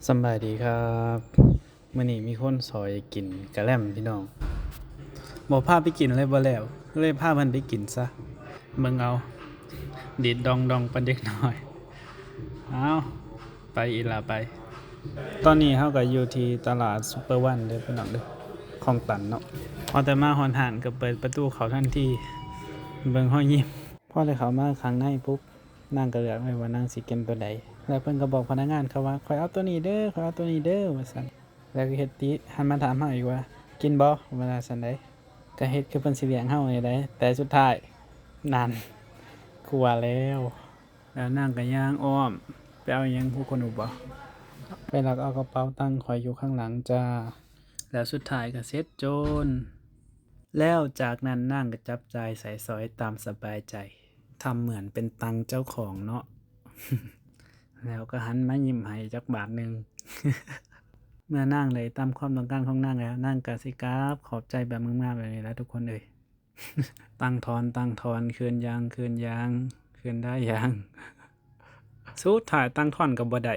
สำบายดีครับมื้อนี้มีคนซอยกินกะแล่มพี่น้องบ่พาไปกินเลยบ่แล้วเลยพาเพิ่นไปกินซะเบิ่งเอาดีดดองดองปานเด็กน้อยเอาไปอีหล่าไปตอนนี้เฮาก็อยู่ที่ตลาดซุปเปอร์วันเด้อพี่น้องเด้อคลองตันเนาะพอแต่มาฮอดห้านก็เปิดประตูเข้าทันทีเบิ่งรอยยิ้มพอได้เข้ามาข้างในปุ๊บนางก็เลือกไว้ว่านางสิกินตัวใดแล้วเพิ่นก็บอกพนักงานเขาว่าข้อยเอาตัวนี้เด้อข้อยเอาตัวนี้เด้อว่าซั่น แล้วก็เฮ็ดติหันมาถามเฮาอีกว่ากินบ่เวลาซั่นใดก็เฮ็ดคือเพิ่นสิเลี้ยงเฮานี่แหละแต่สุดท้ายนั่นกลัวแล้วนางก็ย่างอ้อมไปเอาอิหยังผู้คนรู้บ่ไปลักเอากระเป๋าตังค์ข้อยอยู่ข้างหลังจ้าแล้วสุดท้ายก็เสร็จโจรแล้วจากนั้นนางก็จับจ่ายใส่สอยตามสบายใจทำเหมือนเป็นตังค์เจ้าของเนาะ แล้วก็หันมายิ้มให้จักบาทหนึ่ง เมื่อนางได้ตามความต้องการของนางแล้วนางก็สิกราบขอบใจแบบงามๆแบบนี้แหละทุกคนเอ้ย ตั้งทอนคืนยางคืนได้ยาง สุดท้ายตั้งทอนก็บ่ได้